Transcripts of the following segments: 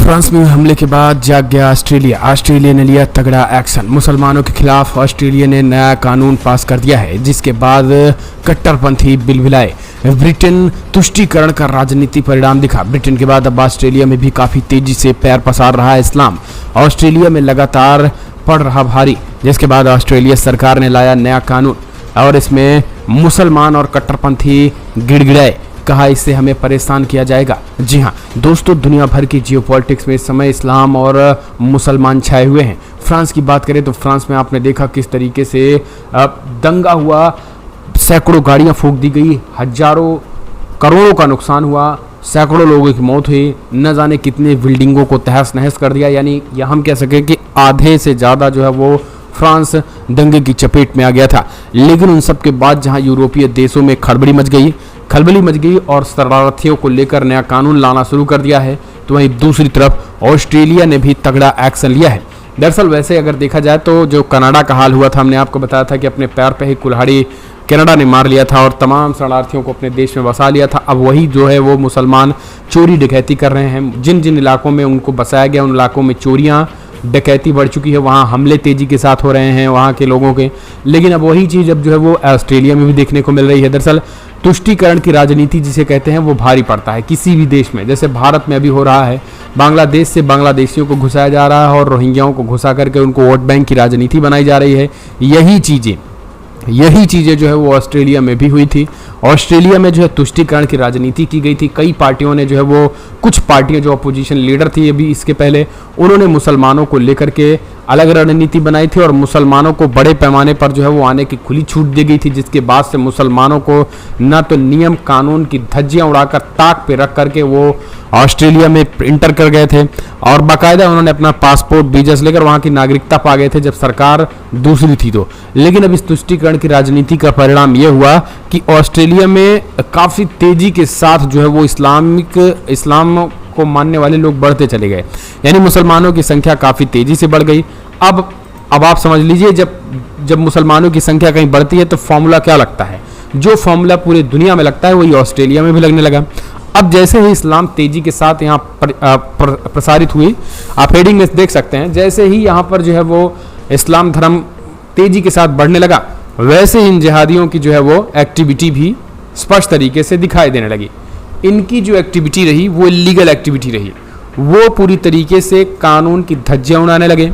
France में हमले के बाद जाग गया ऑस्ट्रेलिया। ऑस्ट्रेलिया ने लिया तगड़ा एक्शन। मुसलमानों के खिलाफ ऑस्ट्रेलिया ने नया कानून पास कर दिया है, जिसके बाद कट्टरपंथी बिलबिलाए। ब्रिटेन तुष्टीकरण का राजनीति परिणाम दिखा। ब्रिटेन के बाद अब ऑस्ट्रेलिया में भी काफी तेजी से पैर पसार रहा है इस्लाम। ऑस्ट्रेलिया में लगातार पड़ रहा भारी, जिसके बाद ऑस्ट्रेलिया सरकार ने लाया नया कानून और इसमें मुसलमान और कट्टरपंथी गिड़गिड़ाए। कहा इससे हमें परेशान किया जाएगा। जी हाँ दोस्तों, दुनिया भर की जियोपॉलिटिक्स में इस समय इस्लाम और मुसलमान छाए हुए हैं। फ्रांस की बात करें तो फ्रांस में आपने देखा किस तरीके से दंगा हुआ, सैकड़ों गाड़ियां फूंक दी गई, हजारों करोड़ों का नुकसान हुआ, सैकड़ों लोगों की मौत हुई, न जाने कितने बिल्डिंगों को तहस नहस कर दिया। यानी यह हम कह सकें कि आधे से ज़्यादा जो है वो फ्रांस दंगे की चपेट में आ गया था। लेकिन उन सब के बाद जहां यूरोपीय देशों में खलबली मच गई और शरणार्थियों को लेकर नया कानून लाना शुरू कर दिया है, तो वहीं दूसरी तरफ ऑस्ट्रेलिया ने भी तगड़ा एक्शन लिया है। दरअसल वैसे अगर देखा जाए तो जो कनाडा का हाल हुआ था, हमने आपको बताया था कि अपने पैर पे ही कुल्हाड़ी कनाडा ने मार लिया था और तमाम शरणार्थियों को अपने देश में बसा लिया था। अब वही जो है वो मुसलमान चोरी डकैती कर रहे हैं। जिन जिन इलाकों में उनको बसाया गया उन इलाकों में चोरियाँ डकैती बढ़ चुकी है, वहाँ हमले तेजी के साथ हो रहे हैं वहाँ के लोगों के। लेकिन अब वही चीज़ अब जो है वो ऑस्ट्रेलिया में भी देखने को मिल रही है। दरअसल तुष्टीकरण की राजनीति जिसे कहते हैं वो भारी पड़ता है किसी भी देश में। जैसे भारत में अभी हो रहा है, बांग्लादेश से बांग्लादेशियों को घुसाया जा रहा है और रोहिंग्याओं को घुसा करके उनको वोट बैंक की राजनीति बनाई जा रही है। यही चीज़ें जो है वो ऑस्ट्रेलिया में भी हुई थी। ऑस्ट्रेलिया में जो है तुष्टीकरण की राजनीति की गई थी। कई पार्टियों ने जो है वो, कुछ पार्टियां जो अपोजिशन लीडर थी अभी इसके पहले, उन्होंने मुसलमानों को लेकर के अलग रणनीति बनाई थी और मुसलमानों को बड़े पैमाने पर जो है वो आने की खुली छूट दी गई थी, जिसके बाद से मुसलमानों को न तो नियम कानून की धज्जियां उड़ाकर ताक पे रख करके वो ऑस्ट्रेलिया में इंटर कर गए थे और बाकायदा उन्होंने अपना पासपोर्ट वीजा लेकर वहाँ की नागरिकता पा गए थे जब सरकार दूसरी थी तो। लेकिन अब इस तुष्टीकरण की राजनीति का परिणाम ये हुआ कि ऑस्ट्रेलिया में काफ़ी तेजी के साथ जो है वो इस्लाम को मानने वाले लोग बढ़ते चले गए। यानी मुसलमानों की संख्या काफ़ी तेजी से बढ़ गई। अब आप समझ लीजिए, जब मुसलमानों की संख्या कहीं बढ़ती है तो फॉर्मूला क्या लगता है? जो फॉर्मूला पूरे दुनिया में लगता है वही ऑस्ट्रेलिया में भी लगने लगा। अब जैसे ही इस्लाम तेजी के साथ यहाँ प्रसारित हुई, आप हेडिंग में देख सकते हैं, जैसे ही यहाँ पर जो है वो इस्लाम धर्म तेजी के साथ बढ़ने लगा, वैसे ही इन जिहादियों की जो है वो एक्टिविटी भी स्पष्ट तरीके से दिखाई देने लगी। इनकी जो एक्टिविटी रही वो इलीगल एक्टिविटी रही, वो पूरी तरीके से कानून की धज्जियां उड़ाने लगे।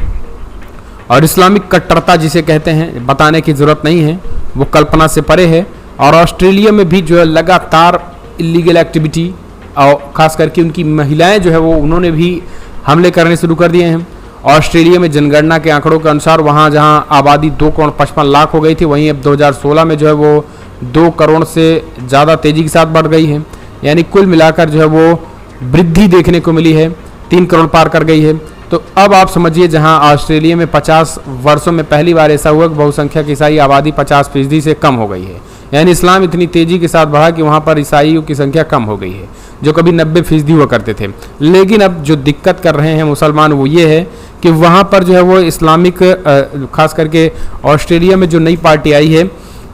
और इस्लामिक कट्टरता जिसे कहते हैं, बताने की ज़रूरत नहीं है, वो कल्पना से परे है। और ऑस्ट्रेलिया में भी जो है लगातार इलीगल एक्टिविटी, और ख़ास करके उनकी महिलाएं जो है वो, उन्होंने भी हमले करने शुरू कर दिए हैं। ऑस्ट्रेलिया में जनगणना के आंकड़ों के अनुसार वहाँ जहाँ आबादी 2,55,00,000 हो गई थी, वहीं अब 2016 में जो है वो 2 करोड़ से ज़्यादा तेज़ी के साथ बढ़ गई है। यानी कुल मिलाकर जो है वो वृद्धि देखने को मिली है, 3 करोड़ पार कर गई है। तो अब आप समझिए, जहां ऑस्ट्रेलिया में 50 वर्षों में पहली बार ऐसा हुआ कि बहुसंख्यक ईसाई आबादी 50% से कम हो गई है। यानी इस्लाम इतनी तेज़ी के साथ बढ़ा कि वहां पर ईसाइयों की संख्या कम हो गई है, जो कभी 90% हुआ करते थे। लेकिन अब जो दिक्कत कर रहे हैं मुसलमान वो ये है कि वहाँ पर जो है वो इस्लामिक, खास करके ऑस्ट्रेलिया में जो नई पार्टी आई है,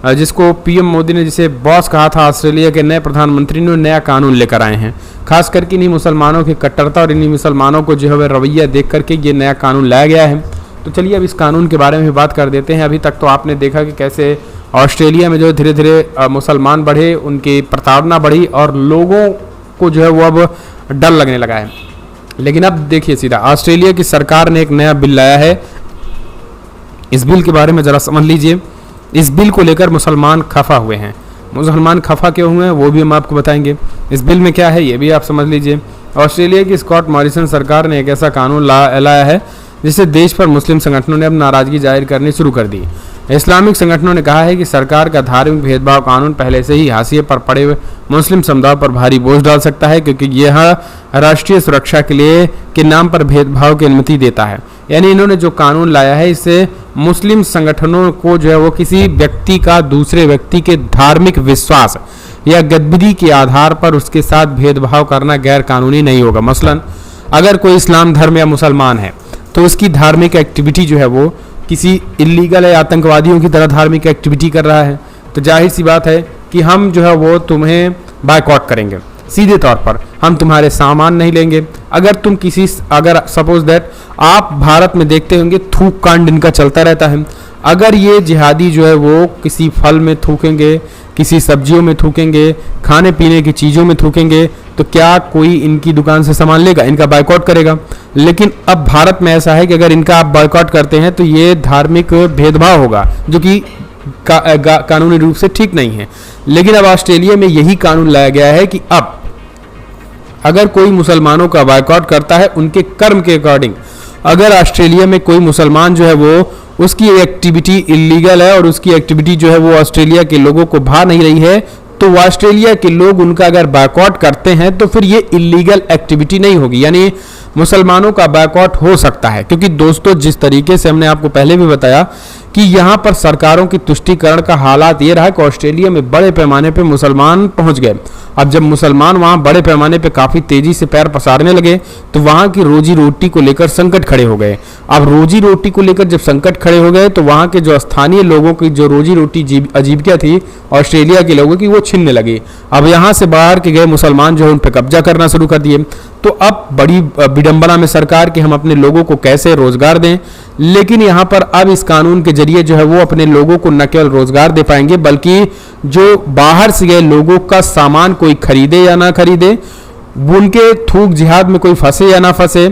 जिसको पीएम मोदी ने जिसे बॉस कहा था, ऑस्ट्रेलिया के नए प्रधानमंत्री ने नया कानून लेकर आए हैं। खास करके इन्हीं मुसलमानों की कट्टरता और इन्हीं मुसलमानों को जो है रवैया देख करके ये नया कानून लाया गया है। तो चलिए अब इस कानून के बारे में भी बात कर देते हैं। अभी तक तो आपने देखा कि कैसे ऑस्ट्रेलिया में जो धीरे धीरे मुसलमान बढ़े, उनकी प्रताड़ना बढ़ी और लोगों को जो है वो अब डर लगने लगा है। लेकिन अब देखिए सीधा, ऑस्ट्रेलिया की सरकार ने एक नया बिल लाया है। इस बिल के बारे में ज़रा समझ लीजिए। इस बिल को लेकर मुसलमान खफा हुए हैं। मुसलमान खफा क्यों हुए हैं वो भी हम आपको बताएंगे। इस बिल में क्या है ये भी आप समझ लीजिए। ऑस्ट्रेलिया की स्कॉट मॉरिसन सरकार ने एक ऐसा कानून लाया है जिससे देश पर मुस्लिम संगठनों ने अब नाराजगी जाहिर करनी शुरू कर दी। इस्लामिक संगठनों ने कहा है कि सरकार का धार्मिक भेदभाव कानून पहले से ही हाशिए पर पड़े हुए मुस्लिम समुदाय पर भारी बोझ डाल सकता है, क्योंकि यह राष्ट्रीय सुरक्षा के नाम पर भेदभाव की अनुमति देता है। यानी इन्होंने जो कानून लाया है, इससे मुस्लिम संगठनों को जो है वो किसी व्यक्ति का दूसरे व्यक्ति के धार्मिक विश्वास या गतिविधि के आधार पर उसके साथ भेदभाव करना गैर कानूनी नहीं होगा। मसलन अगर कोई इस्लाम धर्म या मुसलमान है तो उसकी धार्मिक एक्टिविटी जो है वो किसी इलीगल या आतंकवादियों की तरह धार्मिक एक्टिविटी कर रहा है, तो जाहिर सी बात है कि हम जो है वो तुम्हें बायकॉट करेंगे। सीधे तौर पर हम तुम्हारे सामान नहीं लेंगे। अगर सपोज दैट आप भारत में देखते होंगे थूक कांड इनका चलता रहता है। अगर ये जिहादी जो है वो किसी फल में थूकेंगे, किसी सब्जियों में थूकेंगे, खाने पीने की चीज़ों में थूकेंगे, तो क्या कोई इनकी दुकान से सामान लेगा? इनका बायकॉट करेगा। लेकिन अब भारत में ऐसा है कि अगर इनका आप बायकॉट करते हैं तो ये धार्मिक भेदभाव होगा, जो कि कानूनी रूप से ठीक नहीं है। लेकिन अब ऑस्ट्रेलिया में यही कानून लाया गया है कि अब अगर कोई मुसलमानों का बायकॉट करता है उनके कर्म के अकॉर्डिंग, अगर ऑस्ट्रेलिया में कोई मुसलमान जो है वो उसकी एक्टिविटी इलीगल है और उसकी एक्टिविटी जो है वो ऑस्ट्रेलिया के लोगों को भा नहीं रही है, तो ऑस्ट्रेलिया के लोग उनका अगर बायकॉट करते हैं तो फिर ये इलीगल एक्टिविटी नहीं होगी, यानी मुसलमानों का बायकॉट हो सकता है। क्योंकि दोस्तों, जिस तरीके से हमने आपको पहले भी बताया कि यहाँ पर सरकारों की तुष्टीकरण का हालात ये रहा कि ऑस्ट्रेलिया में बड़े पैमाने पे मुसलमान पहुंच गए। अब जब मुसलमान वहाँ बड़े पैमाने पे काफ़ी तेज़ी से पैर पसारने लगे तो वहाँ की रोजी रोटी को लेकर संकट खड़े हो गए। अब रोजी रोटी को लेकर जब संकट खड़े हो गए तो वहाँ के जो स्थानीय लोगों की जो रोजी रोटी आजीविका थी ऑस्ट्रेलिया के लोगों की, वो छिनने लगी। अब यहाँ से बाहर के गए मुसलमान जो है उन पर कब्जा करना शुरू कर दिए। तो अब बड़ी विडंबना में सरकार कि हम अपने लोगों को कैसे रोजगार दें। लेकिन यहाँ पर अब इस कानून के जरिए जो है वो अपने लोगों को न केवल रोजगार दे पाएंगे, बल्कि जो बाहर से गए लोगों का सामान कोई खरीदे या ना खरीदे, उनके थूक जिहाद में कोई फंसे या ना फंसे,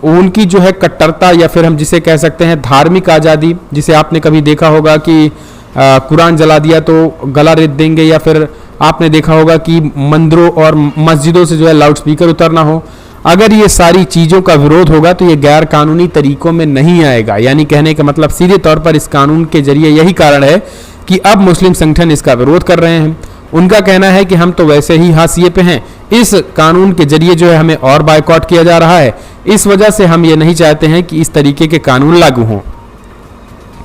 उनकी जो है कट्टरता या फिर हम जिसे कह सकते हैं धार्मिक आज़ादी, जिसे आपने कभी देखा होगा कि कुरान जला दिया तो गला रेत देंगे, या फिर आपने देखा होगा कि मंदिरों और मस्जिदों से जो है लाउड स्पीकर उतरना हो, अगर ये सारी चीज़ों का विरोध होगा तो ये गैर कानूनी तरीकों में नहीं आएगा। यानी कहने का मतलब सीधे तौर पर इस कानून के जरिए यही कारण है कि अब मुस्लिम संगठन इसका विरोध कर रहे हैं। उनका कहना है कि हम तो वैसे ही हाशिए पे हैं, इस कानून के जरिए जो है हमें और बायकॉट किया जा रहा है, इस वजह से हम ये नहीं चाहते हैं कि इस तरीके के कानून लागू हों।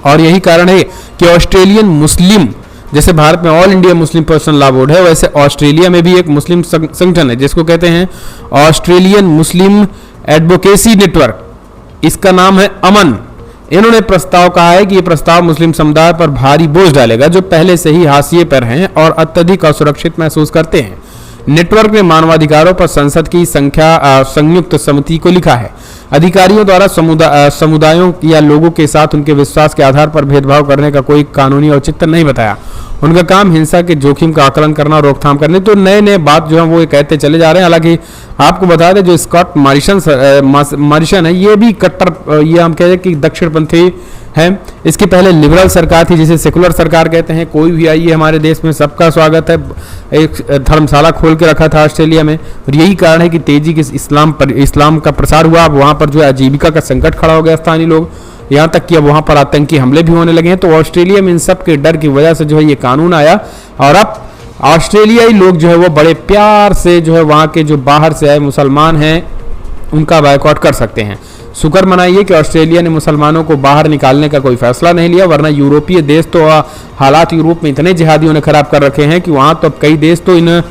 और यही कारण है कि ऑस्ट्रेलियन मुस्लिम, जैसे भारत में all India Muslim personal law board है, वैसे ऑस्ट्रेलिया में भी एक मुस्लिम संगठन है जिसको कहते हैं ऑस्ट्रेलियन मुस्लिम एडवोकेसी नेटवर्क। इसका नाम है अमन। इन्होंने प्रस्ताव कहा है कि ये प्रस्ताव मुस्लिम समुदाय पर भारी बोझ डालेगा, जो पहले से ही हाशिए पर हैं और अत्यधिक असुरक्षित महसूस करते हैं। नेटवर्क ने मानवाधिकारों पर संसद की संयुक्त समिति को लिखा है। अधिकारियों द्वारा समुदायों या लोगों के साथ उनके विश्वास के आधार पर भेदभाव करने का कोई कानूनी औचित्य नहीं बताया। उनका काम हिंसा के जोखिम का आकलन करना और रोकथाम करने। तो नए नए बात जो है वो कहते चले जा रहे हैं। हालांकि आपको बता दें जो स्कॉट मॉरिसन है, ये भी कट्टर, ये हम कह रहे कि दक्षिणपंथी है। इसके पहले लिबरल सरकार थी जिसे सेकुलर सरकार कहते हैं। कोई भी आइए हमारे देश में सबका स्वागत है। एक धर्मशाला खोल के रखा था ऑस्ट्रेलिया में, और यही कारण है कि तेजी के इस्लाम का प्रसार हुआ। अब वहाँ पर जो है आजीविका का संकट खड़ा हो गया स्थानीय लोग, यहाँ तक कि अब वहाँ पर आतंकी हमले भी होने लगे हैं। तो ऑस्ट्रेलिया में इन सब के डर की वजह से जो है ये कानून आया, और अब ऑस्ट्रेलियाई लोग जो है वो बड़े प्यार से जो है वहाँ के जो बाहर से आए मुसलमान हैं उनका बायकॉट कर सकते हैं। शुक्र मनाइए कि ऑस्ट्रेलिया ने मुसलमानों को बाहर निकालने का कोई फैसला नहीं लिया, वरना यूरोपीय देश तो हालात यूरोप में इतने जिहादियों ने खराब कर रखे हैं कि वहाँ तो अब कई देश तो इन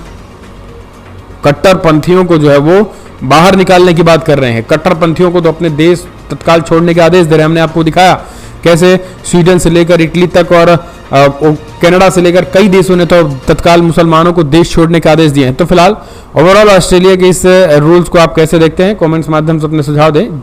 कट्टरपंथियों को जो है वो बाहर निकालने की बात कर रहे हैं। कट्टरपंथियों को तो अपने देश तत्काल छोड़ने के आदेश दे रहे हैं। हमने आपको दिखाया कैसे स्वीडन से लेकर इटली तक और कनाडा से लेकर कई देशों ने तो तत्काल मुसलमानों को देश छोड़ने के आदेश दिए हैं। तो फिलहाल ओवरऑल ऑस्ट्रेलिया के इस रूल्स को आप कैसे देखते हैं, कमेंट्स माध्यम से अपने सुझाव दें।